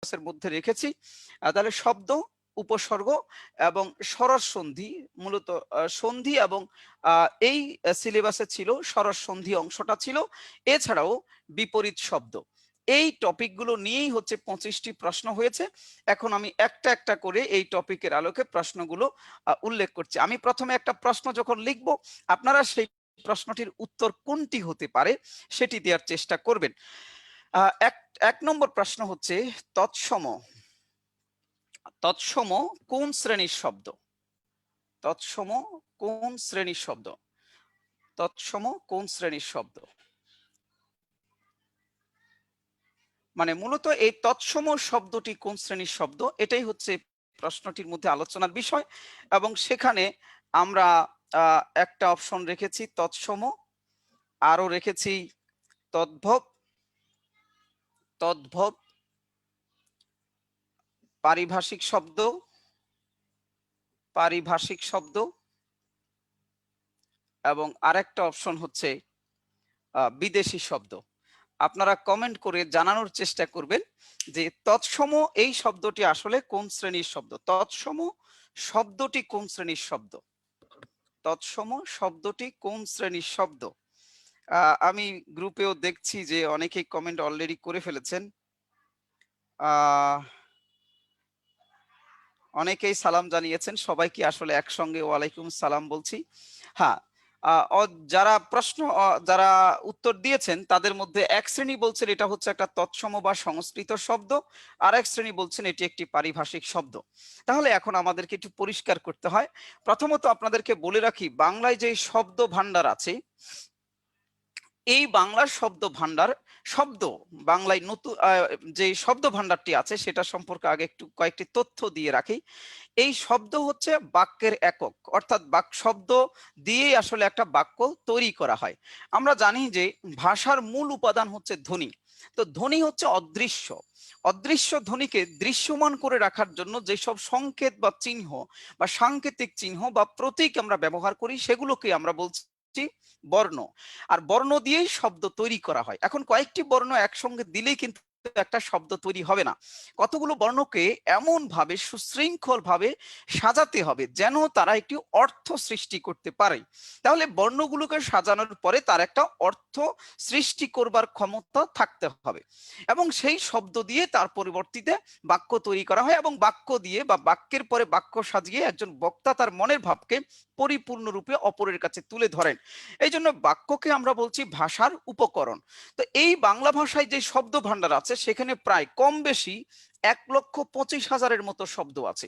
সিলেবাসের মধ্যে রেখেছি। তাহলে শব্দ, উপসর্গ এবং স্বরস সন্ধি, মূলত সন্ধি এবং এই সিলেবাসে ছিল স্বরস সন্ধি অংশটা ছিল, এছাড়াও বিপরীত শব্দ। এই টপিকগুলো নিয়েই হচ্ছে 25টি প্রশ্ন হয়েছে। এখন আমি একটা একটা করে এই টপিকের আলোকে প্রশ্নগুলো উল্লেখ করছি। আমি প্রথমে একটা প্রশ্ন যখন লিখব, আপনারা সেই প্রশ্নটির উত্তর কোনটি হতে পারে সেটি দেওয়ার চেষ্টা করবেন। এক নম্বর প্রশ্ন হচ্ছে, তৎসম তৎসম কোন শ্রেণীর শব্দ? তৎসম কোন শ্রেণীর শব্দ? তৎসম কোন শ্রেণীর শব্দ? মানে মূলত এই তৎসম শব্দটি কোন শ্রেণীর শব্দ, এটাই হচ্ছে প্রশ্নটির মধ্যে আলোচনার বিষয়। এবং সেখানে আমরা একটা অপশন রেখেছি তৎসম, আরো রেখেছি তদ্ভব, তদ্ভব, পারিভাষিক শব্দ, পারিভাষিক শব্দ, এবং আরেকটা অপশন হচ্ছে বিদেশি শব্দ। আপনারা কমেন্ট করে জানানোর চেষ্টা করবেন যে তৎসম এই শব্দটি আসলে কোন শ্রেণীর শব্দ, তৎসম শব্দটি কোন শ্রেণীর শব্দ, তৎসম শব্দটি কোন শ্রেণীর শব্দ। আমি গ্রুপেও দেখছি যে অনেকেই কমেন্ট অলরেডি করে ফেলেছেন। অনেকেই সালাম জানিয়েছেন, সবাইকে আসলে একসঙ্গে ওয়ালাইকুম সালাম বলছি। হ্যাঁ, যারা যারা উত্তর দিয়েছেন তাদের মধ্যে এক শ্রেণী বলছেন এটা হচ্ছে একটা তৎসম বা সংস্কৃত শব্দ, আর এক শ্রেণী বলছেন এটি একটি পারিভাষিক শব্দ। তাহলে এখন আমাদেরকে একটু পরিষ্কার করতে হয়। প্রথমত আপনাদেরকে বলে রাখি, বাংলায় যে শব্দ ভান্ডার আছে, এই বাংলার শব্দ ভান্ডার, শব্দ বাংলায় নতুন যে শব্দ ভান্ডারটি আছে সেটা সম্পর্কে আগে একটু কয়েকটি তথ্য দিয়ে রাখি। এই শব্দ হচ্ছে বাক্যের একক, অর্থাৎ শব্দ দিয়ে আসলে একটা বাক্য তৈরি করা হয়। আমরা জানি যে ভাষার মূল উপাদান হচ্ছে ধ্বনি। তো ধ্বনি হচ্ছে অদৃশ্য, অদৃশ্য ধ্বনিকে দৃশ্যমান করে রাখার জন্য যেসব সংকেত বা চিহ্ন বা সাংকেতিক চিহ্ন বা প্রতীক আমরা ব্যবহার করি সেগুলোকে আমরা বলছি বর্ণ। আর বর্ণ দিয়েই শব্দ তৈরি করা হয়। এখন কয়েকটি বর্ণ একসঙ্গে দিলেই কিন্তু একটা শব্দ তৈরি হবে না, কতগুলো বর্ণকে এমন ভাবে সুশৃঙ্খল ভাবে সাজাতে হবে যেন তারা একটি অর্থ সৃষ্টি করতে পারে। তাহলে বর্ণগুলোকে সাজানোর পরে তার একটা অর্থ সৃষ্টি করবার ক্ষমতা থাকতে হবে, এবং সেই শব্দ দিয়ে তার পরিবর্তিতে বাক্য তৈরি করা হয়, এবং বাক্য দিয়ে বা বাক্যের পরে বাক্য সাজিয়ে একজন বক্তা তার মনের ভাবকে পরিপূর্ণরূপে অপরের কাছে তুলে ধরেন। এই জন্য বাক্যকে আমরা বলছি ভাষার উপকরণ। তো এই বাংলা ভাষায় যে শব্দ ভান্ডার আছে সেখানে প্রায় কম বেশি 1,25,000-এর মতো শব্দ আছে।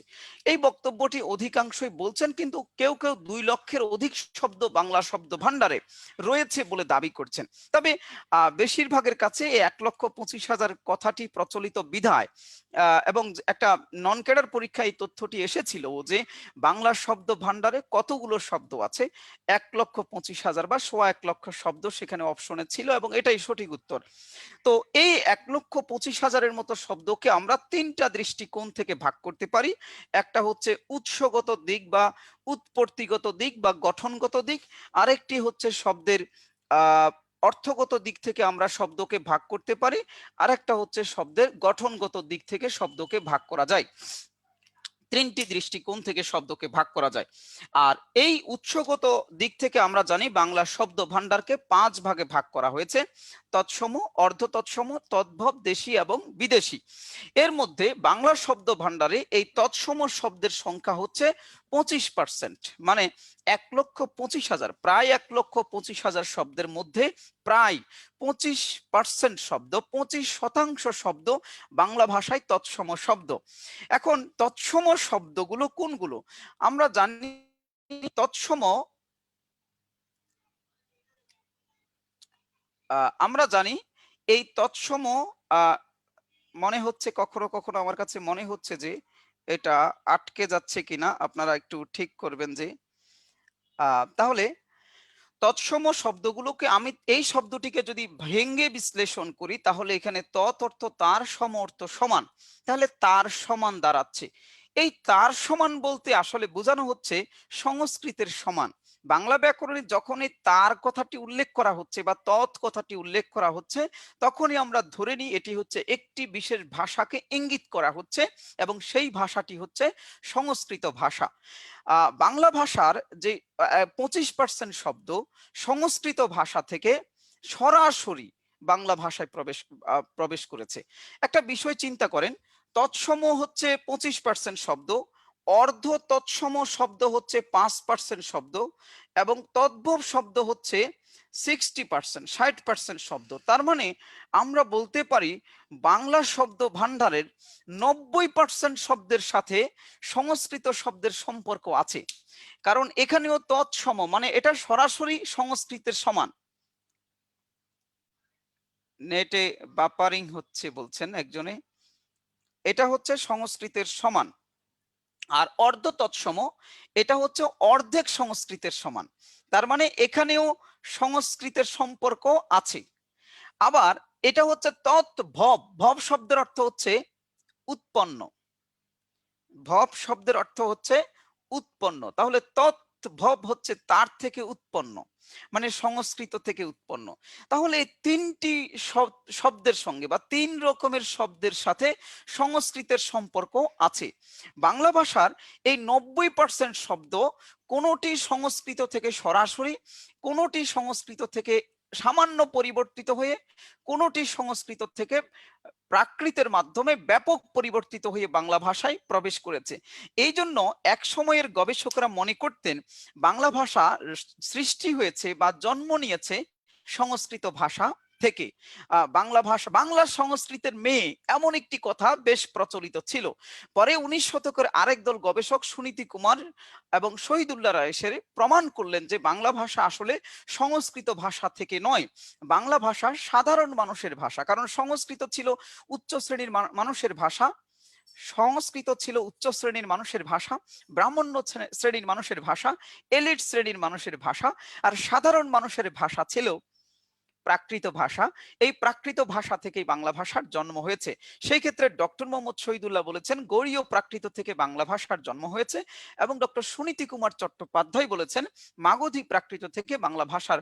এই বক্তব্যটি অধিকাংশই বলছেন, কিন্তু কেউ কেউ 2 লক্ষের অধিক শব্দ বাংলা শব্দ ভান্ডারে রয়েছে বলে দাবি করছেন। তবে বেশিরভাগের কাছে এই 1,25,000 কথাটি প্রচলিত বিধায় এবং একটা নন ক্যাডার পরীক্ষায় এই তথ্যটি এসেছিল যে বাংলা শব্দ ভান্ডারে কতগুলো শব্দ আছে, 1,25,000 বা 1.25 লক্ষ শব্দ সেখানে অপশনে ছিল, এবং এটাই সঠিক উত্তর। তো এই 1,25,000-এর মতো শব্দকে আমরা 3টা দৃষ্টিকোণ থেকে ভাগ করতে পারি। একটা হচ্ছে উৎসগত দিক বা উৎপত্তিগত দিক বা গঠনগত দিক, আরেকটি হচ্ছে শব্দের অর্থগত দিক থেকে আমরা শব্দকে ভাগ করতে পারি, আরেকটা হচ্ছে শব্দের গঠনগত দিক থেকে শব্দকে ভাগ করা যায়। 3টি দৃষ্টিকোণ থেকে শব্দকে ভাগ করা যায়। আর এই উৎসগত দিক থেকে আমরা জানি বাংলা শব্দ ভান্ডারকে 5 ভাগে ভাগ করা হয়েছে: তৎসম, অর্ধ তৎসম, তদ্ভব, দেশি এবং বিদেশি। এর মধ্যে বাংলা শব্দ ভান্ডারে এই তৎসম শব্দের সংখ্যা হচ্ছে 25%, মানে 1,25,000, প্রায় 1,25,000 শব্দের মধ্যে প্রায় 25% শব্দ, 25% শব্দ বাংলা ভাষায় তৎসম শব্দ। এখন তৎসম শব্দগুলো কোনগুলো? আমরা জানি তৎসম, আমরা জানি এই তৎসম, মনে হচ্ছে কখনো কখনো আমার কাছে মনে হচ্ছে যে এটা আটকে যাচ্ছে কিনা, আপনারা একটু ঠিক করবেন যে তাহলে তৎসম শব্দগুলোকে আমি এই শব্দটিকে যদি ভেঙে বিশ্লেষণ করি তাহলে এখানে তৎ অর্থ তার, সম অর্থ সমান, তাহলে তার সমান দাঁড়াচ্ছে। এই তার সমান বলতে আসলে বোঝানো হচ্ছে সংস্কৃতের সমান, বাংলা ব্যাকরণে যখনই তার কথাটি উল্লেখ করা হচ্ছে বা তৎ কথাটি উল্লেখ করা হচ্ছে, তখনই আমরা ধরে নিই এটি হচ্ছে একটি বিশেষ ভাষাকে ইঙ্গিত করা হচ্ছে এবং সেই ভাষাটি হচ্ছে সংস্কৃত ভাষা। বাংলা ভাষার যে 25% শব্দ সংস্কৃত ভাষা থেকে সরাসরি বাংলা ভাষায় প্রবেশ করেছে। একটা বিষয় চিন্তা করেন, তৎসম হচ্ছে 25% শব্দ, অর্ধ তৎসম শব্দ হচ্ছে 5% শব্দ এবং তদ্ভব শব্দ হচ্ছে 60%, 60% শব্দ। তার মানে আমরা বলতে পারি বাংলা শব্দ ভান্ডারের 90% শব্দের সাথে সংস্কৃত শব্দের সম্পর্ক আছে। কারণ এখানেও তৎসম, মানে এটা সরাসরি সংস্কৃতের সমান। নেটে বাপারিং হচ্ছে বলছেন একজনে, এটা হচ্ছে সংস্কৃতের সমান। আর অর্ধ তৎসম এটা হচ্ছে অর্ধেক সংস্কৃতের সমান। তার মানে এখানেও সংস্কৃতের সম্পর্ক আছে। আবার এটা হচ্ছে তৎ ভব, ভব শব্দের অর্থ হচ্ছে উৎপন্ন, ভব শব্দের অর্থ হচ্ছে উৎপন্ন। তাহলে তৎ ভব হচ্ছে তার থেকে উৎপন্ন, মানে সংস্কৃত থেকে উৎপন্ন। তাহলে এই তিনটি শব্দের সঙ্গে বা তিন রকমের শব্দের সাথে সংস্কৃতের সম্পর্ক আছে। বাংলা ভাষার এই 90% শব্দ কোনোটি সংস্কৃত থেকে সরাসরি, কোনোটি সংস্কৃত থেকে সামান্য পরিবর্তিত হয়ে, কোনোটি সংস্কৃত থেকে প্রাকৃতের মাধ্যমে ব্যাপক পরিবর্তিত হয়ে বাংলা ভাষায় প্রবেশ করেছে। এই জন্য এক সময়ের গবেষকরা মনে করতেন বাংলা ভাষা সৃষ্টি হয়েছে বা জন্ম নিয়েছে সংস্কৃত ভাষা থেকে। বাংলা ভাষা, বাংলা সংস্কৃতের মেয়ে, এমন একটি কথা বেশ প্রচলিত ছিল। পরে 19 শতকের আরেক দল গবেষক সুনীতি কুমার এবং শহীদুল্লাহ রায় এসে প্রমাণ করলেন যে বাংলা ভাষা আসলে সংস্কৃত ভাষা থেকে নয়, বাংলা ভাষা সাধারণ মানুষের ভাষা। কারণ সংস্কৃত ছিল উচ্চ শ্রেণীর মানুষের ভাষা, সংস্কৃত ছিল উচ্চ শ্রেণীর মানুষের ভাষা, ব্রাহ্মণ্য শ্রেণীর মানুষের ভাষা, এলিট শ্রেণীর মানুষের ভাষা, আর সাধারণ মানুষের ভাষা ছিল প্রাকৃত ভাষা। এই প্রাকৃত ভাষা থেকেই বাংলা ভাষার জন্ম হয়েছে। সেই ক্ষেত্রে ডক্টর মোহাম্মদ শহীদুল্লাহ বলেছেন গৌড়ীয় প্রাকৃত থেকে বাংলা ভাষার জন্ম হয়েছে, এবং ডক্টর সুনীতি কুমার চট্টোপাধ্যায় বলেছেন মাগধী প্রাকৃত থেকে বাংলা ভাষার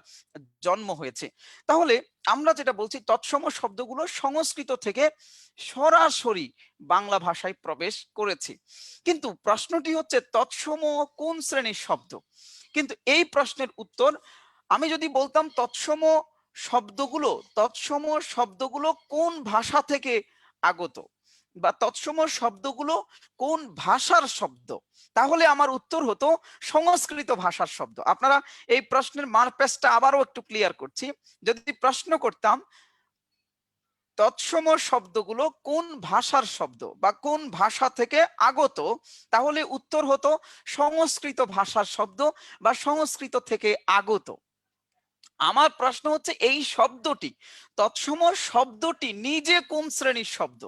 জন্ম হয়েছে। তাহলে আমরা যেটা বলছি তৎসম শব্দগুলো সংস্কৃত থেকে সরাসরি বাংলা ভাষায় প্রবেশ করেছে। কিন্তু প্রশ্নটি হচ্ছে তৎসম কোন শ্রেণীর শব্দ? কিন্তু এই প্রশ্নের উত্তর, আমি যদি বলতাম তৎসম শব্দগুলো কোন ভাষা থেকে আগত বা তৎসম শব্দগুলো কোন ভাষার শব্দ, তাহলে আমার উত্তর হতো সংস্কৃত ভাষার শব্দ। আপনারা এই প্রশ্নের মারপ্যাচটা আবারও একটু ক্লিয়ার করছি। যদি প্রশ্ন করতাম তৎসম শব্দগুলো কোন ভাষার শব্দ বা কোন ভাষা থেকে আগত, তাহলে উত্তর হতো সংস্কৃত ভাষার শব্দ বা সংস্কৃত থেকে আগত। আমার প্রশ্ন হচ্ছে এই শব্দটি, তৎসম শব্দটি নিজে কোন শ্রেণীর শব্দ?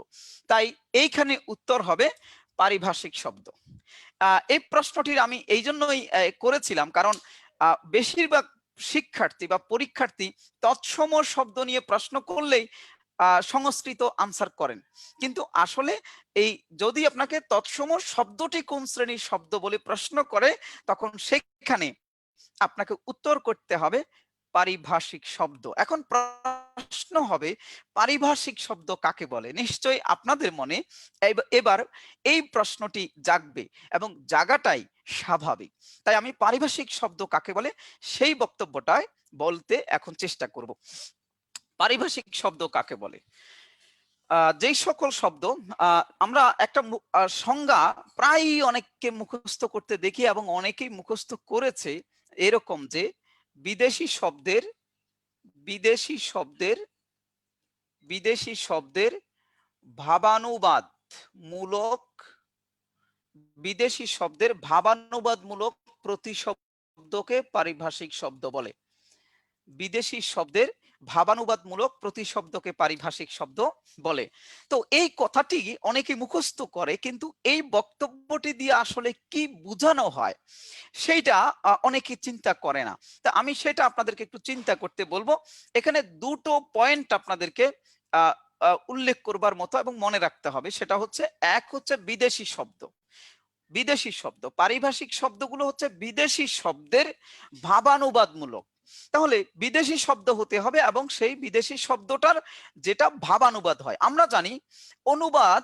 তাই এইখানে উত্তর হবে পারিভাষিক শব্দ। এই প্রশ্নটির আমি এই জন্যই করেছিলাম কারণ বেশিরভাগ শিক্ষার্থী বা পরীক্ষার্থী তৎসম শব্দ নিয়ে প্রশ্ন করলেই সংস্কৃত আনসার করেন, কিন্তু আসলে এই যদি আপনাকে তৎসম শব্দটি কোন শ্রেণীর শব্দ বলে প্রশ্ন করে, তখন সেখানে আপনাকে উত্তর করতে হবে পারিভাষিক শব্দ। এখন প্রশ্ন হবে পারিভাষিক শব্দ কাকে বলে? নিশ্চয়ই আপনাদের মনে এবার এই প্রশ্নটি জাগবে এবং জাগাটাই স্বাভাবিক। তাই আমি পারিভাষিক শব্দ কাকে বলে সেই বক্তব্যটায় বলতে এখন চেষ্টা করব। পারিভাষিক শব্দ কাকে বলে? যেই সকল শব্দ আমরা একটা সংজ্ঞা প্রায়ই অনেককে মুখস্থ করতে দেখি এবং অনেকেই মুখস্থ করেছে, এরকম যে বিদেশি শব্দের বিদেশি শব্দের বিদেশি শব্দের ভাবানুবাদ মূলক বিদেশি শব্দের ভাবানুবাদমূলক প্রতিশব্দকে পারিভাষিক শব্দ বলে। বিদেশি শব্দের ভাবানুবাদমূলক প্রতিশব্দকে পারিভাষিক শব্দ বলে। তো এই কথাটি অনেকে মুখস্থ করে, কিন্তু এই বক্তব্যটি দিয়ে আসলে কি বোঝানো হয় সেইটা অনেকে চিন্তা করে না। তা আমি সেটা আপনাদেরকে একটু চিন্তা করতে বলবো। এখানে দুটো পয়েন্ট আপনাদেরকে উল্লেখ করবার মতো এবং মনে রাখতে হবে। সেটা হচ্ছে, এক হচ্ছে বিদেশি শব্দ। বিদেশি শব্দ, পারিভাষিক শব্দগুলো হচ্ছে বিদেশি শব্দের ভাবানুবাদমূলক। তাহলে বিদেশি শব্দ হতে হবে এবং সেই বিদেশি শব্দটার যেটা ভাবানুবাদ হয়। আমরা জানি অনুবাদ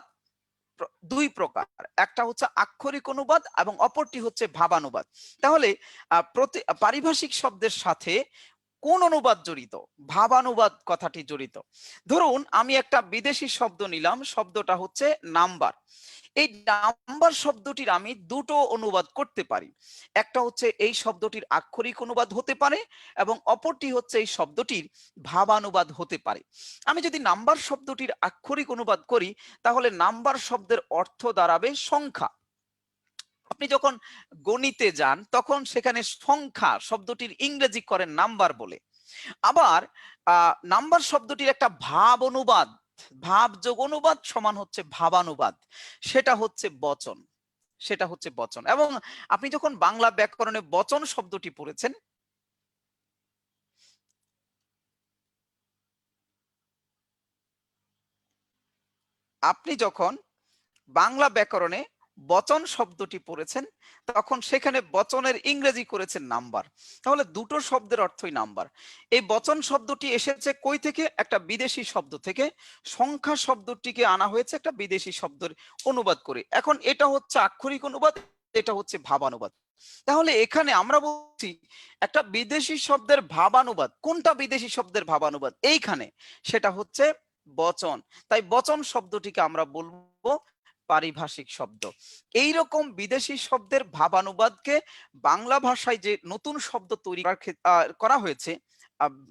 দুই প্রকার, একটা হচ্ছে আক্ষরিক অনুবাদ এবং অপরটি হচ্ছে ভাবানুবাদ। তাহলে পারিভাষিক শব্দের সাথে কোন অনুবাদ জড়িত? ভাবানুবাদ কথাটি জড়িত। ধরুন আমি একটা বিদেশি শব্দ নিলাম, শব্দটা হচ্ছে নাম্বার। এই নাম্বার শব্দটির আমি দুটো অনুবাদ করতে পারি। একটা হচ্ছে এই শব্দটির আক্ষরিক অনুবাদ হতে পারে এবং অপরটি হচ্ছে এই শব্দটির ভাবানুবাদ হতে পারে। আমি যদি নাম্বার শব্দটির আক্ষরিক অনুবাদ করি তাহলে নাম্বার শব্দের অর্থ দাঁড়াবে সংখ্যা। আপনি যখন গণিতে যান তখন সেখানে সংখ্যা শব্দটির ইংরেজি করেন নাম্বার বলে। আবার নাম্বার শব্দটির একটা ভাব অনুবাদ, ভাব যোগ অনুবাদ সমান হচ্ছে ভাবানুবাদ, সেটা হচ্ছে বচন, সেটা হচ্ছে বচন। এবং আপনি যখন বাংলা ব্যাকরণে বচন শব্দটি পড়েছেন, আপনি যখন বাংলা ব্যাকরণে বচন শব্দটি পড়েছেন তখন সেখানে বচনের ইংরেজি করেছেন নাম্বার। তাহলে দুটো শব্দের অর্থই নাম্বার। এই বচন শব্দটি এসেছে কই থেকে? একটা বিদেশি শব্দ থেকে। সংখ্যা শব্দটিকে আনা হয়েছে একটা বিদেশি শব্দের অনুবাদ করে। এখন এটা হচ্ছে আক্ষরিক অনুবাদ, এটা হচ্ছে ভাবানুবাদ। তাহলে এখানে আমরা বলছি একটা বিদেশি শব্দের ভাবানুবাদ। কোনটা বিদেশি শব্দের ভাবানুবাদ? এইখানে সেটা হচ্ছে বচন। তাই বচন শব্দটিকে আমরা বলবো পারিভাষিক শব্দ। এই রকম বিদেশি শব্দের ভাবানুবাদকে বাংলা ভাষায় যে নতুন শব্দ তৈরি করা হয়েছে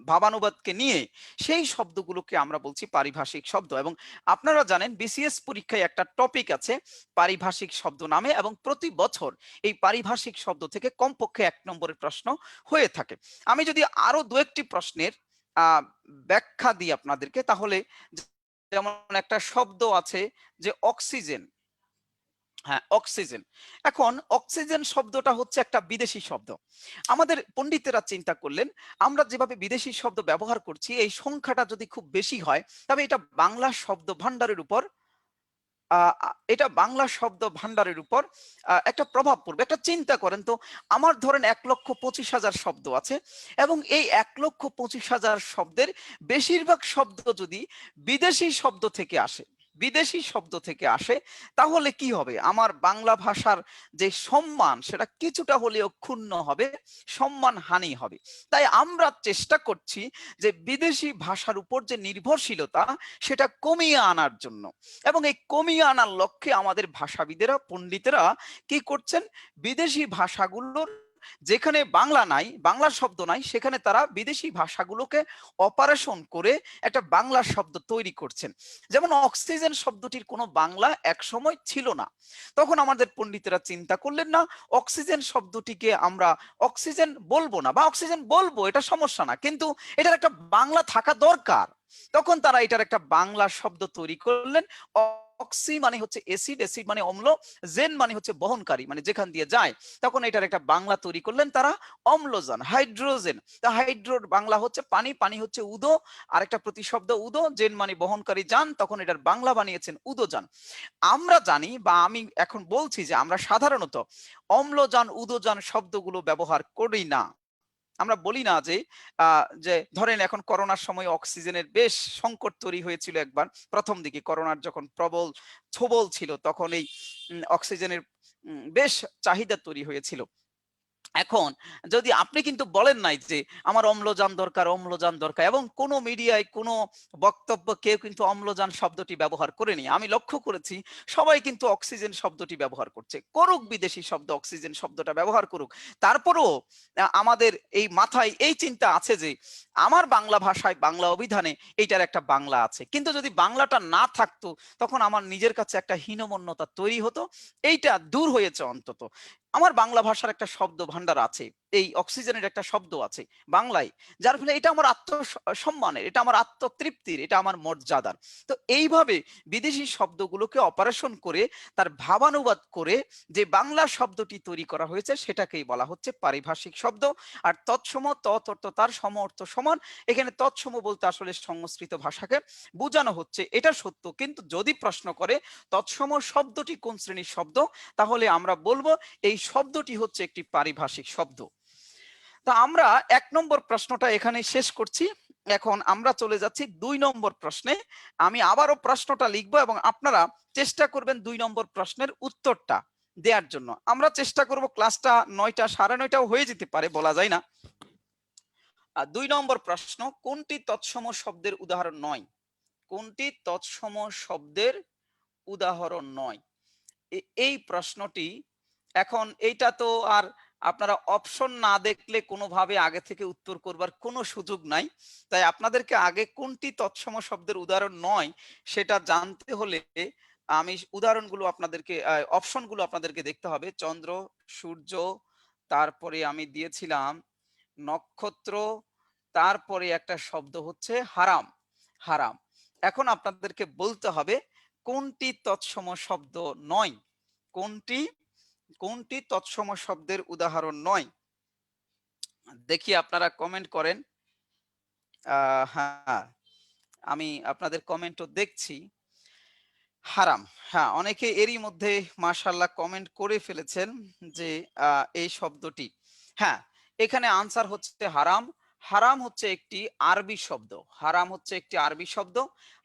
ভাবানুবাদকে নিয়ে, সেই শব্দগুলোকে আমরা বলছি পারিভাষিক শব্দ। এবং আপনারা জানেন বিসিএস পরীক্ষায় একটা টপিক আছে পারিভাষিক শব্দ নামে, এবং প্রতি বছর এই পারিভাষিক শব্দ থেকে কমপক্ষে 1 নম্বরের প্রশ্ন হয়ে থাকে। আমি যদি আরো দু একটি প্রশ্নের ব্যাখ্যা দিই আপনাদেরকে, তাহলে যেমন একটা শব্দ আছে যে অক্সিজেন। হ্যাঁ, অক্সিজেন। এখন অক্সিজেন শব্দটা হচ্ছে একটা বিদেশি শব্দ। আমাদের পণ্ডিতেরা চিন্তা করলেন আমরা যেভাবে বিদেশি শব্দ ব্যবহার করছি এই সংখ্যাটা যদি খুব বেশি হয় তবে এটা বাংলা শব্দ ভান্ডারের উপর এটা বাংলা শব্দ ভান্ডারের উপর একটা প্রভাব পড়বে। একটা চিন্তা করেন তো, আমার ধরেন 1,25,000 শব্দ আছে এবং এই 1,25,000 শব্দের বেশিরভাগ শব্দ যদি বিদেশি শব্দ থেকে আসে, বিদেশি শব্দ থেকে আসে, তাহলে কি হবে? আমার বাংলা ভাষার যে সম্মান সেটা কিছুটা হলেও ক্ষুণ্ণ হবে, সম্মান হানি হবে। তাই আমরা চেষ্টা করছি যে বিদেশি ভাষার উপর যে নির্ভরশীলতা সেটা কমিয়ে আনার জন্য। এবং এই কমিয়ে আনার লক্ষ্যে আমাদের ভাষাবিদেরা, পণ্ডিতেরা কি করছেন? বিদেশি ভাষাগুলোর যেখানে বাংলা নাই, বাংলা শব্দ নাই, সেখানে তারা বিদেশি ভাষাগুলোকে অপারেশন করে একটা বাংলা শব্দ তৈরি করছেন। যেমন অক্সিজেন শব্দটির কোনো বাংলা এক সময় ছিল না। তখন আমাদের পণ্ডিতেরা চিন্তা করলেন না অক্সিজেন শব্দটিকে আমরা অক্সিজেন বলবো না, বা অক্সিজেন বলবো এটা সমস্যা না, কিন্তু এটার একটা বাংলা থাকা দরকার। তখন তারা এটার একটা বাংলা শব্দ তৈরি করলেন। অক্সি মানে হচ্ছে অ্যাসিড, অ্যাসিড মানে অম্ল, জেন মানে হচ্ছে বহনকারী, মানে যেখান দিয়ে যায়। তখন এটার একটা বাংলা তৈরি করলেন তারা অম্লজান, হাইড্রোজেন। তা হাইড্রোর বাংলা হচ্ছে পানি, পানি হচ্ছে উদো, আরেকটা প্রতিশব্দ উদো, জেন মানে বহনকারী যান, তখন এটার বাংলা বানিয়েছেন উদোযান। আমরা জানি বা আমি এখন বলছি যে আমরা সাধারণত অম্লজান, উদোযান শব্দগুলো ব্যবহার করি না। আমরা বলি না যে ধরেন এখন করোনার সময় অক্সিজেনের বেশ সংকট তৈরি হয়েছিল একবার, প্রথম দিকে করোনার যখন প্রবল ছোবল ছিল তখন এই অক্সিজেনের বেশ চাহিদা তৈরি হয়েছিল। এখন যদি আপনি কিন্তু বলেন নাই যে আমার অম্লজান দরকার, অম্লজান দরকার, এবং কোনো মিডিয়ায় কোনো বক্তব্য কেউ কিন্তু অম্লজান শব্দটি ব্যবহার করেনি। আমি লক্ষ্য করেছি সবাই কিন্তু অক্সিজেন শব্দটি ব্যবহার করছে। করুক, বিদেশি শব্দ অক্সিজেন শব্দটা ব্যবহার করুক, তারপরেও আমাদের এই মাথায় এই চিন্তা আছে যে আমার বাংলা ভাষায়, বাংলা অভিধানে এইটার একটা বাংলা আছে। কিন্তু যদি বাংলাটা না থাকতো তখন আমার নিজের কাছে একটা হীনমন্যতা তৈরি হতো। এইটা দূর হয়েছে অন্তত। আমার বাংলা ভাষার একটা শব্দ ভান্ডার আছে, এই অক্সিজেনের একটা শব্দ আছে বাংলায়, যার ফলে এটা আমার আত্মসম্মানের, এটা আমার আত্মতৃপ্তির, এটা আমার মর্যাদার। তো এইভাবে বিদেশি শব্দগুলোকে অপারেশন করে তার ভাবানুবাদ করে যে বাংলা শব্দটি তৈরি করা হয়েছে সেটাকেই বলা হচ্ছে পারিভাষিক শব্দ। আর তৎসম, তৎ অর্থ তার, সম অর্থ সমান। এখানে তৎসম বলতে আসলে সংস্কৃত ভাষাকে বোঝানো হচ্ছে, এটা সত্য। কিন্তু যদি প্রশ্ন করে তৎসম শব্দটি কোন শ্রেণীর শব্দ, তাহলে আমরা বলবো এই শব্দটি হচ্ছে একটি পারিভাষিক শব্দ। তা আমরা ১ নম্বর প্রশ্নটা এখানে শেষ করছি। এখন আমরা চলে যাচ্ছি ২ নম্বর প্রশ্নে। আমি আবারও প্রশ্নটা লিখব এবং আপনারা চেষ্টা করবেন ২ নম্বর প্রশ্নের উত্তরটা দেয়ার জন্য। আমরা চেষ্টা করব, ক্লাসটা ৯টা ৯:৩০ হয়ে যেতে পারে, বলা যায় না। ২ নম্বর প্রশ্ন, কোনটি তৎসম শব্দের উদাহরণ নয়? কোনটি তৎসম শব্দের উদাহরণ নয়? এই প্রশ্নটি, এখন এইটা তো আর আপনারা অপশন না দেখলে কোনোভাবে আগে থেকে উত্তর করবার কোনো সুযোগ নাই। তাই আপনাদেরকে আগে কোনটি তৎসম শব্দের উদাহরণ নয় সেটা জানতে হলে আমি উদাহরণগুলো আপনাদেরকে, অপশনগুলো আপনাদেরকে দেখতে হবে। চন্দ্র, সূর্য, তারপরে আমি দিয়েছিলাম নক্ষত্র, তারপরে একটা শব্দ হচ্ছে হারাম, হারাম। এখন আপনাদেরকে বলতে হবে কোনটি তৎসম শব্দ নয়, কোনটি কোনটি তৎসম শব্দের উদাহরণ নয়। দেখি আপনারা কমেন্ট করেন। হ্যাঁ, আমি আপনাদের কমেন্টও দেখছি। হারাম, হ্যাঁ, অনেকে এরই মধ্যে মাশাআল্লাহ কমেন্ট করে ফেলেছেন যে এই শব্দটি, হ্যাঁ, এখানে আনসার হচ্ছে হারাম। হারাম হচ্ছে একটি আরবি শব্দ, হারাম হচ্ছে একটি আরবি শব্দ।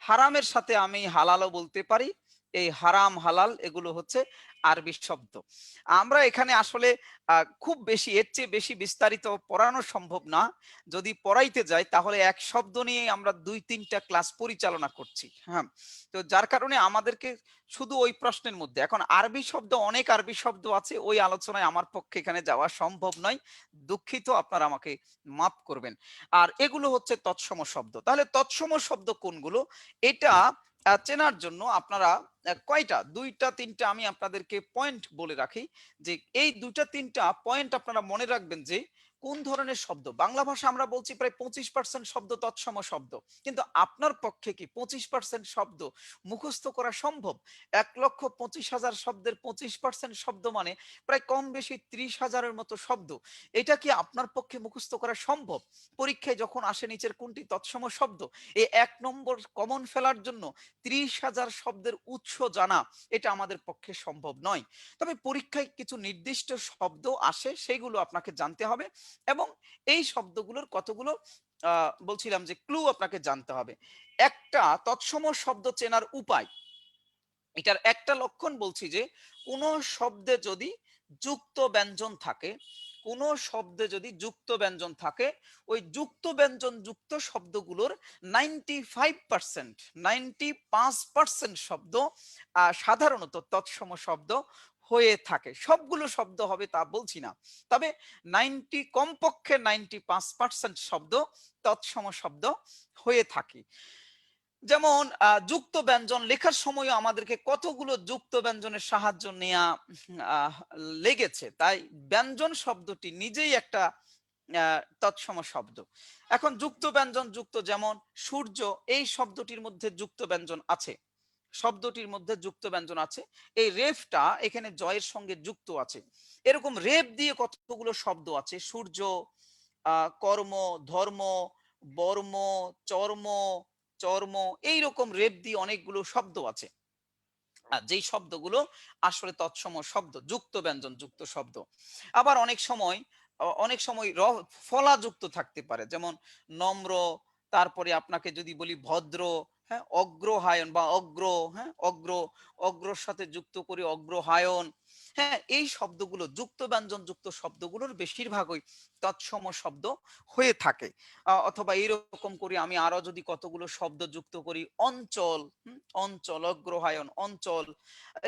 হারামের সাথে আমি হালালও বলতে পারি। এই হারাম, হালাল এগুলো হচ্ছে আরবি শব্দ। আমরা এখানে আসলে খুব বেশি, এর চেয়ে বেশি বিস্তারিত পড়ানো সম্ভব না। যদি পড়াইতে যাই তাহলে এক শব্দ নিয়ে আমরা ২-৩টা ক্লাস পরিচালনা করছি। হ্যাঁ, তো যার কারণে আমাদেরকে শুধু ওই প্রশ্নের মধ্যে, এখন আরবি শব্দ, অনেক আরবি শব্দ আছে, ওই আলোচনায় আমার পক্ষে এখানে যাওয়া সম্ভব নয়। দুঃখিত, আপনারা আমাকে মাফ করবেন। আর এগুলো হচ্ছে তৎসম শব্দ। তাহলে তৎসম শব্দ কোনগুলো, এটা চেনার জন্য আপনারা কয়টা, ২টা ৩টা আমি আপনাদেরকে পয়েন্ট বলে রাখি, যে এই ২টা ৩টা পয়েন্ট আপনারা মনে রাখবেন যে কোন ধরনের শব্দ। বাংলা ভাষা আমরা বলছি প্রায় 25% শব্দ তৎসম শব্দ, কিন্তু আপনার পক্ষে কি 25% শব্দ মুখস্থ করা সম্ভব? ১,২৫,০০০ শব্দের 25% শব্দ মানে প্রায় কম বেশি ৩০,০০০-এর মতো শব্দ। এটা কি আপনার পক্ষে মুখস্থ করা সম্ভব? পরীক্ষায় যখন আসে নিচের কোনটি তৎসম শব্দ, এই ১ নম্বর কমন ফেলার জন্য ৩০,০০০ শব্দের উৎস জানা এটা আমাদের পক্ষে সম্ভব নয়। তবে পরীক্ষায় কিছু নির্দিষ্ট শব্দ আসে, সেগুলো আপনাকে জানতে হবে এবং এই শব্দগুলোর কতগুলো বলছিলাম যে ক্লু আপনাকে জানতে হবে। একটা তৎসম শব্দ চেনার উপায়, এটার একটা লক্ষণ বলছি যে কোন শব্দে যদি যুক্ত ব্যঞ্জন থাকে, কোন শব্দে যদি যুক্ত ব্যঞ্জন থাকে, ওই যুক্ত ব্যঞ্জন যুক্ত শব্দগুলোর 95%, 95% শব্দ সাধারণত তৎসম শব্দ হয়ে থাকে। সবগুলো শব্দ হবে তা বলছি না, তবে কমপক্ষে 95% শব্দ তৎসম শব্দ হয়ে থাকে। যেমন যুক্ত ব্যঞ্জন লেখার সময়ও আমাদেরকে কতগুলো যুক্ত ব্যঞ্জনের সাহায্য নেয়া লেগেছে, তাই ব্যঞ্জন শব্দটি নিজেই একটা তৎসম শব্দ। এখন যুক্ত ব্যঞ্জন যুক্ত, যেমন সূর্য, এই শব্দটির মধ্যে যুক্ত ব্যঞ্জন আছে, শব্দটির মধ্যে যুক্ত ব্যঞ্জন আছে। এই রেফটা এখানে জয়ের সঙ্গে যুক্ত আছে। এরকম রেফ দিয়ে কতগুলো শব্দ আছে, সূর্য, কর্ম, ধর্ম, বর্ম, চর্ম, চর্ম, এইরকম রেফ দিয়ে অনেকগুলো শব্দ আছে। যেই শব্দগুলো আসলে তৎসম শব্দ, যুক্ত ব্যঞ্জন যুক্ত শব্দ। আবার অনেক সময় ফলা যুক্ত থাকতে পারে, যেমন নম্র, তারপরে আপনাকে যদি বলি ভদ্র, হ্যাঁ, অগ্রহায়ণ বা অগ্র, হ্যাঁ, অগ্রর সাথে যুক্ত করি অগ্রহায়ণ। হ্যাঁ, এই শব্দগুলো যুক্ত ব্যঞ্জন যুক্ত শব্দগুলোর বেশিরভাগই তৎসম শব্দ হয়ে থাকে। অথবা এইরকম করি আমি আরো যদি কতগুলো শব্দ যুক্ত করি, অঞ্চল, অঞ্চল, অগ্রহায়ণ, অঞ্চল,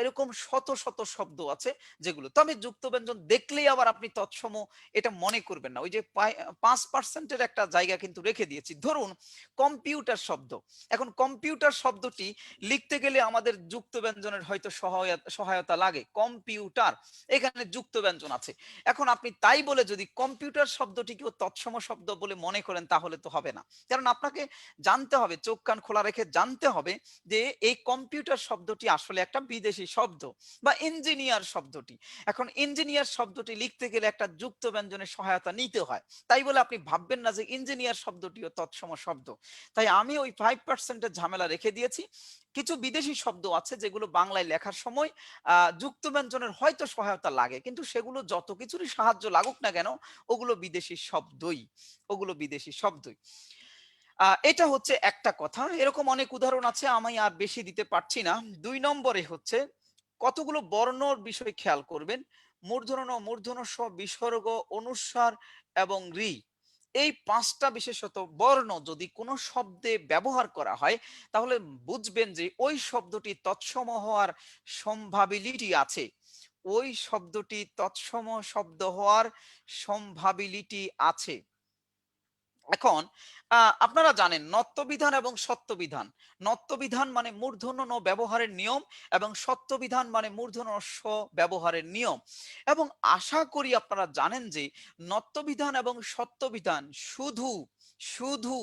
এরকম শত শত শব্দ আছে যেগুলো, তবে যুক্ত ব্যঞ্জন দেখলেই আবার আপনি তৎসম এটা মনে করবেন না। ওই যে 5%-এর একটা জায়গা কিন্তু রেখে দিয়েছি। ধরুন কম্পিউটার শব্দ, এখন কম্পিউটার শব্দটি লিখতে গেলে আমাদের যুক্ত ব্যঞ্জনের হয়তো সহায়তা লাগে, কম্পিউটার, এখানে যুক্ত ব্যঞ্জন আছে। এখন আপনি তাই বলে যদি কম্পিউটার শব্দটিকেও তৎসম শব্দ বলে মনে করেন তাহলে তো হবে না। কারণ আপনাকে জানতে হবে, চোখ কান খোলা রেখে জানতে হবে যে এই কম্পিউটার শব্দটি আসলে একটা বিদেশি শব্দ, বা ইঞ্জিনিয়ার শব্দটি। এখন ইঞ্জিনিয়ার শব্দটি লিখতে গেলে একটা যুক্ত ব্যঞ্জনের সহায়তা নিতে হয়। তাই বলে আপনি ভাববেন না যে ইঞ্জিনিয়ার শব্দটিও তৎসম শব্দ। তাই আমি ওই 5% এর ঝামেলা রেখে দিয়েছি। কিছু বিদেশি শব্দ আছে যেগুলো বাংলায় লেখার সময় যুক্ত ব্যঞ্জনের হয়তো সহায়তা লাগে, কিন্তু সেগুলো যত কিছুরই সাহায্য লাগুক না কেন, ওগুলো বিদেশি শব্দই, ওগুলো বিদেশি শব্দই। এটা হচ্ছে একটা কথা। এরকম অনেক উদাহরণ আছে, আমি আর বেশি দিতে পারছি না। ২ নম্বরে হচ্ছে কতগুলো বর্ণর বিষয় খেয়াল করবেন। মূর্ধন্য ণ, মূর্ধন্য ষ, বিসর্গ, অনুস্বার এবং ঋ। এই ৫ টা বিশেষত বর্ণ যদি কোনো শব্দে ব্যবহার করা হয় তাহলে বুঝবেন যে ওই শব্দটি তৎসম হওয়ার সম্ভাবিলিটি আছে। ওই শব্দটি তৎসম শব্দ হওয়ার সম্ভাবিলিটি আছে। এখন আপনারা জানেন নত্যবিধান এবং সত্যবিধান। নত্যবিধান মানে মূর্ধন্য ণ ব্যবহারের নিয়ম, এবং সত্যবিধান মানে মূর্ধন্য ষ ব্যবহারের নিয়ম। এবং আশা করি আপনারা জানেন যে নত্যবিধান এবং সত্যবিধান শুধু শুধু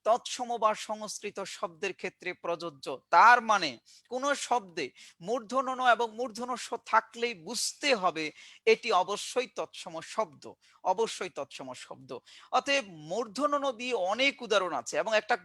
তৎসম বা সংস্কৃত শব্দের ক্ষেত্রে প্রযোজ্য। তার মানে কোন শব্দে মূর্ধন্য ণ এবং মূর্ধন্য ষ থাকলেই বুঝতে হবে এটি অবশ্যই তৎসম শব্দ, অবশ্যই তৎসম শব্দ। অতএব মূর্ধন্য ণ দিয়ে অনেক উদাহরণ আছে, এবং একটা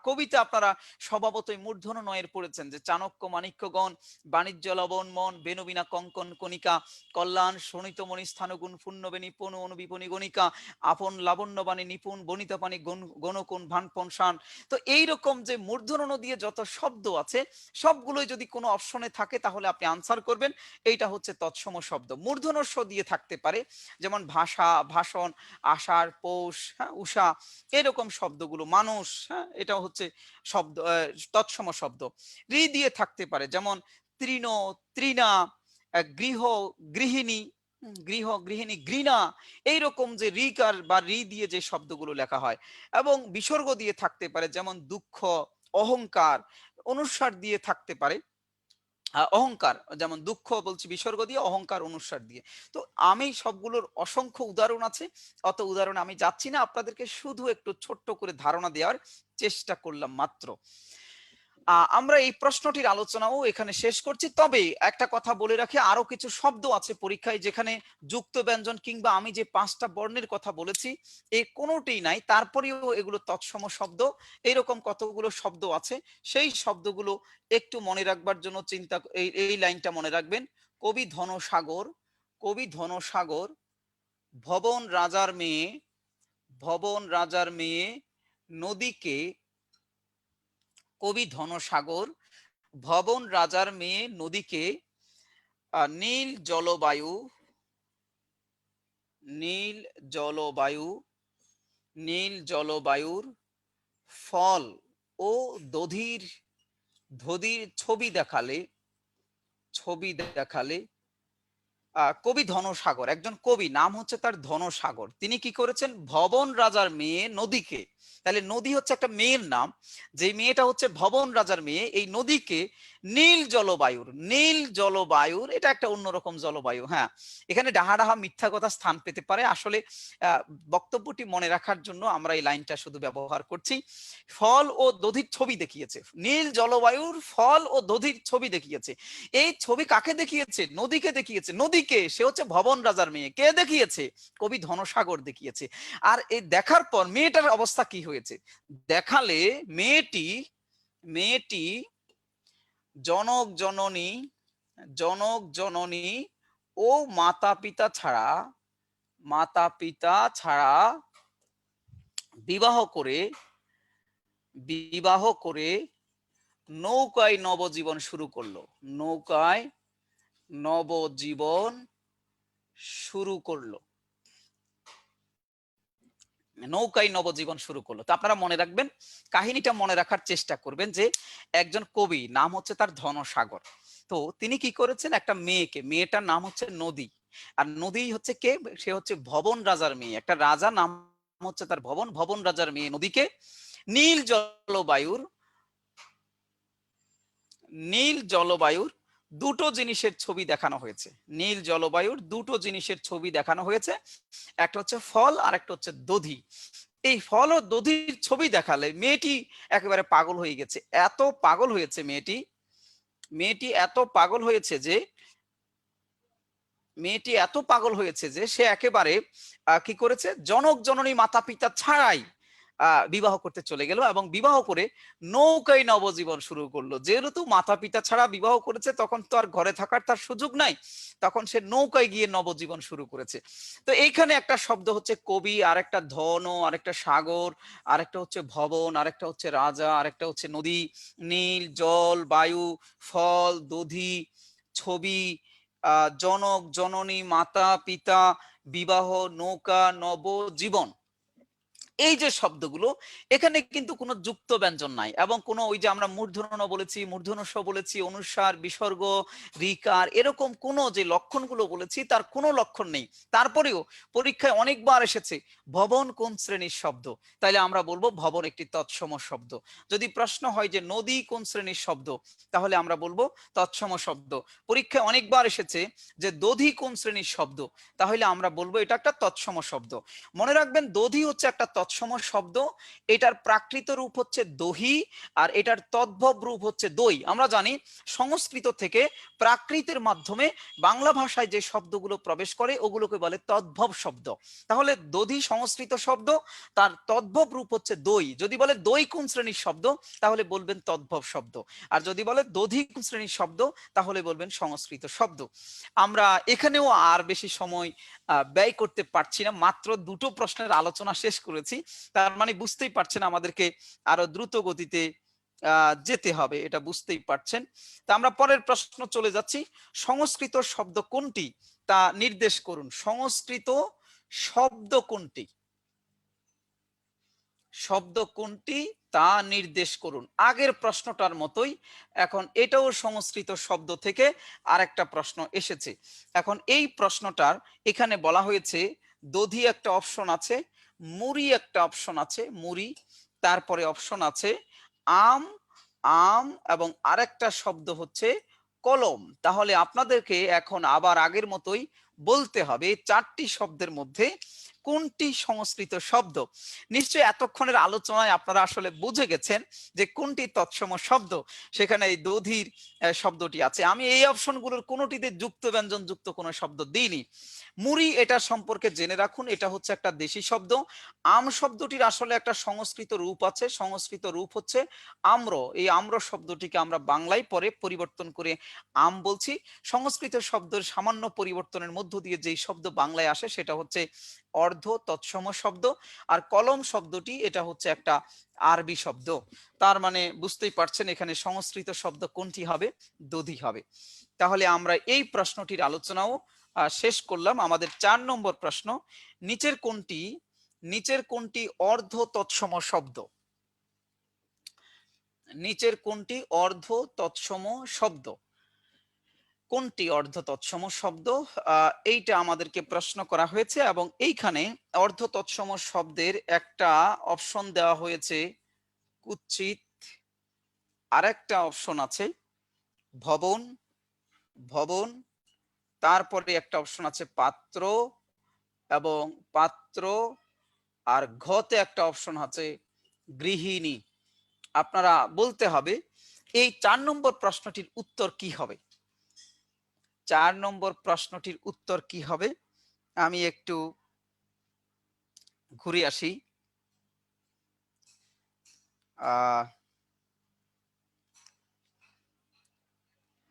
কবিতা আপনারা স্বভাবতই মূর্ধন্য ণ এর পড়েছেন যে চাণক্য মাণিক্যগণ, বাণিজ্য লবণ মন, বেনুবিনা কঙ্কন কণিকা, কল্যাণ শোণিত মণি স্থানগুণ পুণ্যবেণী পনু অনুবিপণী গণিকা, আপন লাবণ্যবাণী নিপুণ বনিতা পানি গণকুণ ভানপন শান। তো এইরকম যে মূর্ধন্য ণ দিয়ে যত শব্দ আছে সবগুলোই যদি কোনো অপশনে থাকে তাহলে আপনি আনসার করবেন এইটা হচ্ছে তৎসম শব্দ। মূর্ধন্য ষ দিয়ে থাকতে পারে, যেমন ভাষা, ভাষণ, আষাঢ়, পৌষ, হ্যাঁ, উষা, এরকম শব্দগুলো, মানুষ, হ্যাঁ, এটাও হচ্ছে শব্দ, তৎসম শব্দ। ঋ দিয়ে থাকতে পারে, যেমন তৃণ, তৃণা, গৃহ, গৃহিণী, গৃহ, গৃহিণী, ঘৃণা, এইরকম যে ঋকার বা ঋ দিয়ে যে শব্দগুলো লেখা হয়। এবং বিসর্গ দিয়ে থাকতে পারে, যেমন দুঃখ, অহংকার। অনুস্বার দিয়ে থাকতে পারে, অহংকার, যেমন দুঃখ বলছি বিসর্গ দিয়ে, অহংকার অনুস্বার দিয়ে। তো আমি সবগুলোর অসংখ্য উদাহরণ আছে, অত উদাহরণ আমি যাচ্ছি না, আপনাদেরকে শুধু একটু ছোট্ট করে ধারণা দেওয়ার চেষ্টা করলাম মাত্র। আমরা এই প্রশ্নটির আলোচনাও এখানে শেষ করছি। তবে একটা কথা বলে রাখি, আরো কিছু শব্দ আছে পরীক্ষায় যেখানে যুক্ত ব্যঞ্জন কিংবা আমি যে ৫টা বর্ণের কথা বলেছি এই কোনোটিই নাই, তারপরেও এগুলো তৎসম শব্দ। এরকম কতগুলো শব্দ আছে, সেই শব্দগুলো একটু মনে রাখবার জন্য এই লাইনটা মনে রাখবেন। কবি ধনসাগর, কবি ধনসাগর, ভবন রাজার মেয়ে, ভবন রাজার মেয়ে নদীকে, কবি ধনসাগর, ভবন রাজার মেয়ে নদীকে, নীল জলবায়ু, নীল জলবায়ু, নীল জলবায়ুর ফল ও দধির, দধির ছবি দেখালে, ছবি দেখালে। কবি ধনসাগর, একজন কবি, নাম হচ্ছে তার ধনসাগর, তিনি কি করেছেন, ভবন রাজার মেয়ে নদীকে, তাহলে নদী হচ্ছে একটা মেয়ের নাম, যে মেয়েটা হচ্ছে ভবন রাজার মেয়ে, এই নদীকে নীল জলবায়ুর, নীল জলবায়ুর, এটা একটা অন্যরকম জলবায়ু। হ্যাঁ, এখানে ডাহা ডাহা মিথ্যা কথা স্থান পেতে পারে, আসলে বক্তব্যটি মনে রাখার জন্য আমরা এই লাইনটা শুধু ব্যবহার করছি। ফল ও দধির ছবি দেখিয়েছে, নীল জলবায়ুর ফল ও দধির ছবি দেখিয়েছে। এই ছবি কাকে দেখিয়েছে, নদীকে দেখিয়েছে। নদীকে, সে হচ্ছে ভবন রাজার মেয়ে, কে দেখিয়েছে, কবি ধনসাগর দেখিয়েছে। আর এই দেখার পর মেয়েটার অবস্থা কি হয়েছে, দেখালে মেয়েটি, মেয়েটি জনক জননী, জনক জননী ও মাতা পিতা ছাড়া, মাতা পিতা ছাড়া বিবাহ করে, বিবাহ করে নৌকায় নবজীবন শুরু করলো, নৌকায় নবজীবন শুরু করলো, নৌকায় নবজীবন শুরু করলো। তো আপনারা মনে রাখবেন, কাহিনীটা মনে রাখার চেষ্টা করবেন যে একজন কবি, নাম হচ্ছে তার ধনসাগর, তো তিনি কি করেছেন, একটা মেয়েকে, মেয়েটার নাম হচ্ছে নদী, আর নদী হচ্ছে কে, সে হচ্ছে ভবন রাজার মেয়ে, একটা রাজা, নাম হচ্ছে তার ভবন, ভবন রাজার মেয়ে নদীকে নীল জলবায়ুর, নীল জলবায়ুর দুটো জিনিসের ছবি দেখানো হয়েছে, নীল জলবায়ুর দুটো জিনিসের ছবি দেখানো হয়েছে, একটা হচ্ছে ফল আর একটা হচ্ছে দধি। এই ফল ও দধির ছবি দেখালে মেয়েটি একেবারে পাগল হয়ে গেছে, এত পাগল হয়েছে মেয়েটি এত পাগল হয়েছে যে সে একেবারে কি করেছে, জনক জননী মাতা পিতা ছাড়াই বিবাহ করতে চলে গেল এবং বিবাহ করে নৌকায় নবজীবন শুরু করলো। যেহেতু মাতা পিতা ছাড়া বিবাহ করেছে তখন তো আর ঘরে থাকার তার সুযোগ নাই, তখন সে নৌকায় গিয়ে নবজীবন শুরু করেছে। তো এইখানে একটা শব্দ হচ্ছে কবি, আরেকটা ধন, আরেকটা সাগর, আরেকটা হচ্ছে ভবন, আরেকটা হচ্ছে রাজা, আরেকটা হচ্ছে নদী, নীল, জল, বায়ু, ফল, দধি, ছবি, জনক জননী মাতা পিতা, বিবাহ, নৌকা, নবজীবন। এই যে শব্দগুলো, এখানে কিন্তু কোনো যুক্ত ব্যঞ্জন নাই এবং কোনো ওই যে আমরা মূর্ধন্য ণ বলেছি, মূর্ধন্য ষ বলেছি, অনুস্বার, বিসর্গ, ঋকার, এরকম কোনো যে লক্ষণগুলো বলেছি তার কোনো লক্ষণ নেই। তারপরেও পরীক্ষায় অনেকবার এসেছে ভবন কোন শ্রেণীর শব্দ, তাইলে আমরা বলবো ভবন একটি তৎসম শব্দ। যদি প্রশ্ন হয় যে নদী কোন শ্রেণীর শব্দ, তাহলে আমরা বলবো তৎসম শব্দ। পরীক্ষায় অনেকবার এসেছে যে দধি কোন শ্রেণীর শব্দ, তাহলে আমরা বলবো এটা একটা তৎসম শব্দ। মনে রাখবেন দধি হচ্ছে একটা তৎসম শব্দ, এটার প্রাকৃত রূপ হচ্ছে দহি আর এটার তদ্ভব রূপ হচ্ছে দই। আমরা জানি সংস্কৃত থেকে প্রাকৃতের মাধ্যমে বাংলা ভাষায় যে শব্দগুলো প্রবেশ করে ওগুলোকে বলে তদ্ভব শব্দ। তাহলে দধি সংস্কৃত শব্দ, তার তদ্ভব রূপ হচ্ছে দই। যদি বলে দই কোন শ্রেণীর শব্দ, তাহলে বলবেন তদ্ভব শব্দ, আর যদি বলে দধি কোন শ্রেণীর শব্দ, তাহলে বলবেন সংস্কৃত শব্দ। আমরা এখানেও আর বেশি সময় ব্যয় করতে পারছি না, মাত্র দুটো প্রশ্নের আলোচনা শেষ করেছি, তার মানে বুঝতেই পারছেন আমাদেরকে আরো দ্রুত গতিতে যেতে হবে, এটা বুঝতেই পারছেন। তা আমরা পরের প্রশ্ন চলে যাচ্ছি, সংস্কৃত শব্দ কোনটি তা নির্দেশ করুন। সংস্কৃত শব্দ কোনটি, শব্দ কোনটি তা নির্দেশ করুন। আগের প্রশ্নটার মতোই এখন এটাও সংস্কৃত শব্দ থেকে আরেকটা প্রশ্ন এসেছে। এখন এই প্রশ্নটার এখানে বলা হয়েছে দধি একটা অপশন আছে, মুড়ি একটা অপশন আছে, মুড়ি, তারপরে অপশন আছে আম, আম এবং আরেকটা শব্দ হচ্ছে কলম। তাহলে আপনাদেরকে এখন আবার আগের মতোই বলতে হবে চারটি শব্দের মধ্যে কোনটি সংস্কৃত শব্দ। নিশ্চয়ই এতক্ষণের আলোচনায় আপনারা আসলে বুঝে গেছেন যে কোনটি তৎসম শব্দ, সেখানে এই দধির শব্দটি আছে। আমি এই অপশনগুলোর কোনোটিতে যুক্ত ব্যঞ্জন যুক্ত কোনো শব্দ দিইনি। মুড়ি, এটা সম্পর্কে জেনে রাখুন, এটা হচ্ছে একটা দেশি শব্দ। আম শব্দটির আসলে একটা সংস্কৃত রূপ আছে, সংস্কৃত রূপ হচ্ছে আম্র। এই আম্র শব্দটিকে আমরা বাংলায় পরে পরিবর্তন করে আম বলছি। সংস্কৃত শব্দের সামান্য পরিবর্তনের মধ্য দিয়ে যেই শব্দ বাংলায় আসে সেটা হচ্ছে অর্ধ তৎসম শব্দ। আর কলম শব্দটি এটা হচ্ছে একটা আরবি শব্দ। তার মানে বুঝতেই পারছেন এখানে সংস্কৃত শব্দ কোনটি হবে, দধি হবে। তাহলে আমরা এই প্রশ্নটির আলোচনাও শেষ করলাম। আমাদের 4 নম্বর প্রশ্ন, নিচের কোনটি অর্ধ তৎসম শব্দ, নিচের কোনটি অর্ধ তৎসম শব্দ, কোনটি অর্ধ তৎসম শব্দ, এইটা আমাদেরকে প্রশ্ন করা হয়েছে এবং এইখানে অর্ধ তৎসম শব্দের একটা অপশন দেওয়া হয়েছে কুৎসিত, আরেকটা অপশন আছে ভবন, ভবন, তারপরে একটা অপশন আছে পাত্র এবং পাত্র, আর ঘতে একটা অপশন আছে গৃহিণী। আপনারা বলতে হবে এই 4 নম্বর প্রশ্নটির উত্তর কি হবে। 4 নম্বর প্রশ্নটির উত্তর কি হবে, আমি একটু ঘুরে আসি।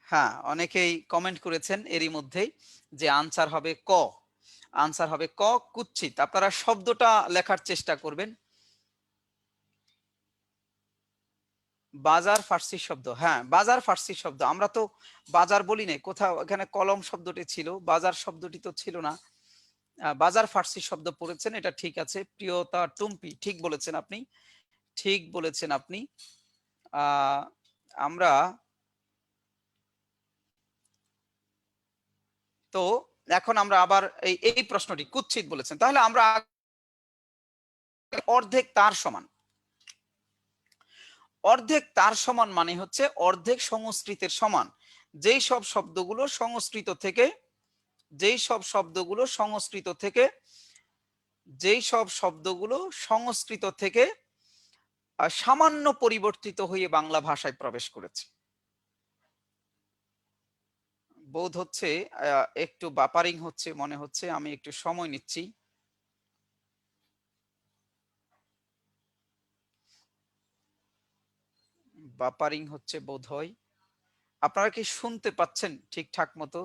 হ্যাঁ, অনেকেই কমেন্ট করেছেন এরই মধ্যেই যে আনসার হবে ক, আনসার হবে ক কুৎসিত। আপনারা শব্দটা লেখার চেষ্টা করবেন। বাজার ফার্সি শব্দ, হ্যাঁ বাজার ফার্সি শব্দ, আমরা তো বাজার বলি না কোথাও, এখানে কলম শব্দটি ছিল, বাজার শব্দটি তো ছিল না। বাজার ফার্সি শব্দ পড়েছেন, এটা ঠিক আছে। প্রিয়তা টুম্পি, ঠিক বলেছেন আপনি, ঠিক বলেছেন আপনি। আমরা তো এখন আমরা আবার এই প্রশ্নটি কুৎসিত বলেছেন, তাহলে আমরা অর্ধেক তার সমান, অর্ধেক তার সমান মানে হচ্ছে অর্ধেক সংস্কৃতের সমান। যেই সব শব্দগুলো সংস্কৃত থেকে যেই সব শব্দগুলো সংস্কৃত থেকে যেই সব শব্দগুলো সংস্কৃত থেকে সামান্য পরিবর্তিত হয়ে বাংলা ভাষায় প্রবেশ করেছে। বোধ হচ্ছে একটু বাপারিং হচ্ছে মনে হচ্ছে, আমি একটু সময় নিচ্ছি। বাপারিং হচ্ছে বোধহয়। আপনারা কি শুনতে পাচ্ছেন ঠিকঠাক মতো?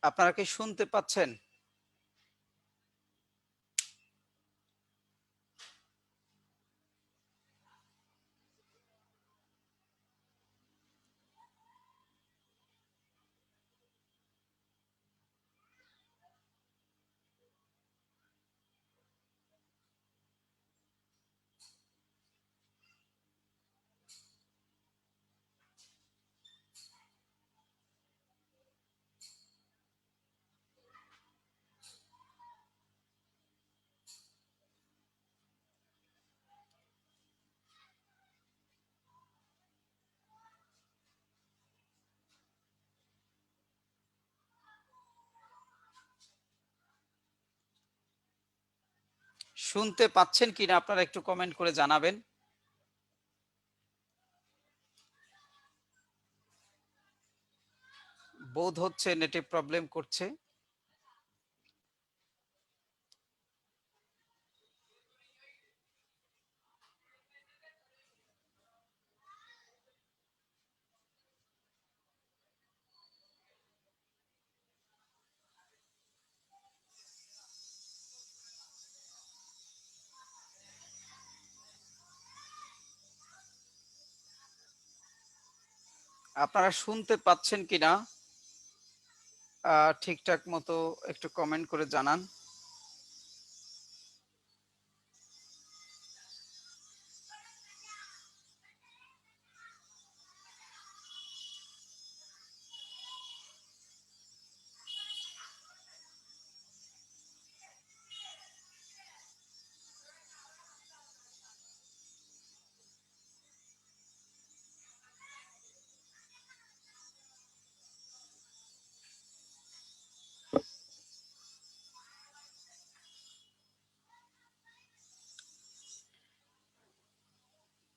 আপনারা কি শুনতে পাচ্ছেন? শুনতে পাচ্ছেন কিনা আপনারা একটু কমেন্ট করে জানাবেন। বোধ হচ্ছে নেটে প্রবলেম করছে। আপনারা শুনতে পাচ্ছেন কিনা ঠিকঠাক মতো একটু কমেন্ট করে জানান।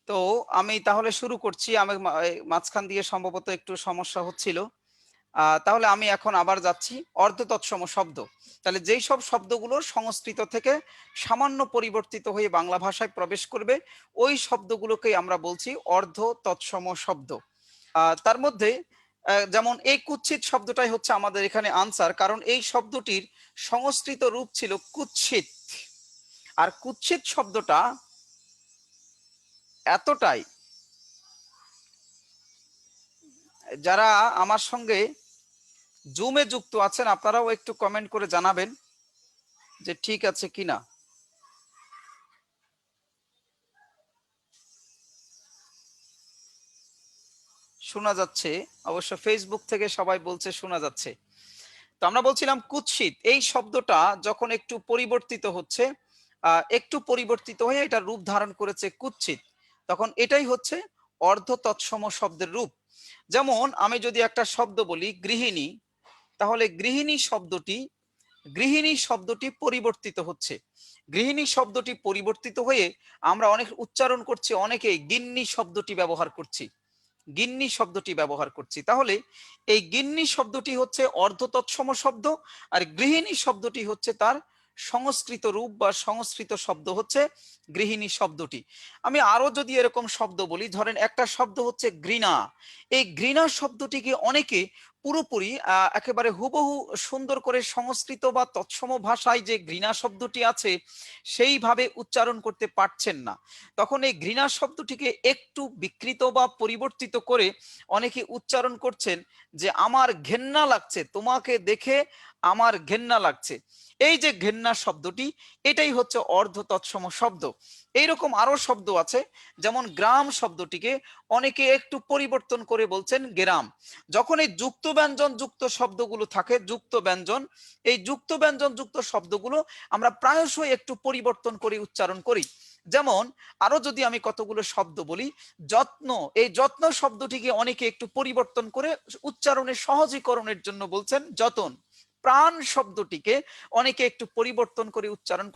তো আমি তাহলে শুরু করছি। আমি মাঝখান দিয়ে সম্ভবত একটু সমস্যা হচ্ছিল। তাহলে আমি এখন আবার যাচ্ছি অর্ধ তৎসম শব্দ। তাহলে যেই সব শব্দগুলো সংস্কৃত থেকে সামান্য পরিবর্তিত হয়ে বাংলা ভাষায় প্রবেশ করবে, ওই শব্দগুলোকেই আমরা বলছি অর্ধ তৎসম শব্দ। তার মধ্যে যেমন এই কুৎসিত শব্দটাই হচ্ছে আমাদের এখানে আনসার, কারণ এই শব্দটির সংস্কৃত রূপ ছিল কুৎসিত। আর কুৎসিত শব্দটা এতটাই, যারা আমার সঙ্গে জুমে যুক্ত আছেন আপনারাও একটু কমেন্ট করে জানাবেন যে ঠিক আছে কিনা। শোনা যাচ্ছে, অবশ্য ফেসবুক থেকে সবাই বলছে শোনা যাচ্ছে। তো আমরা বলছিলাম কুৎসিত এই শব্দটা যখন একটু পরিবর্তিত হচ্ছে, একটু পরিবর্তিত হয়ে এটা রূপ ধারণ করেছে কুৎসিত, তখন এটাই হচ্ছে অর্ধ তৎসম শব্দের রূপ। যেমন আমি যদি একটা শব্দ বলি গৃহিণী, তাহলে গৃহিণী শব্দটি পরিবর্তিত হচ্ছে। গৃহিণী শব্দটি পরিবর্তিত হয়ে আমরা অনেক উচ্চারণ করছি, অনেকেই গিন্নি শব্দটি ব্যবহার করছি। গিন্নি শব্দটি ব্যবহার করছি। তাহলে এই গিন্নি শব্দটি হচ্ছে অর্ধ তৎসম শব্দ, আর গৃহিণী শব্দটি হচ্ছে তার সংস্কৃত রূপ বা সংস্কৃত শব্দ হচ্ছে গৃহিণী শব্দটি। আমি আরো যদি এরকম শব্দ বলি, ধরেন একটা শব্দ হচ্ছে ঘৃণা। এই ঘৃণা শব্দটিকে অনেকে পুরোপুরি একেবারে হুবহু সুন্দর করে সংস্কৃত বা তৎসম ভাষায় যে ঘৃণা শব্দটি আছে সেইভাবে উচ্চারণ করতে পারছেন না। তখন এই ঘৃণা শব্দটিকে একটু বিকৃত বা পরিবর্তিত করে অনেকে উচ্চারণ করছেন যে আমার ঘেন্না লাগছে, তোমাকে দেখে আমার ঘেন্না লাগছে। এই যে ঘেন্না শব্দটি, এটাই হচ্ছে অর্ধ তৎসম শব্দ। এইরকম আরো শব্দ আছে, যেমন গ্রাম শব্দটিকে অনেকে একটু পরিবর্তন করে বলছেন গ্রাম। যখন এই যুক্ত ব্যঞ্জন যুক্ত শব্দগুলো থাকে, যুক্ত ব্যঞ্জন, এই যুক্ত ব্যঞ্জন যুক্ত শব্দগুলো আমরা প্রায়শই একটু পরিবর্তন করে উচ্চারণ করি। যেমন আরো যদি আমি কতগুলো শব্দ বলি, যত্ন, এই যত্ন শব্দটিকে অনেকে একটু পরিবর্তন করে উচ্চারণের সহজীকরণের জন্য বলছেন যতন। প্রাণ শব্দটিকে অনেকে একটু পরিবর্তন করে উচ্চারণ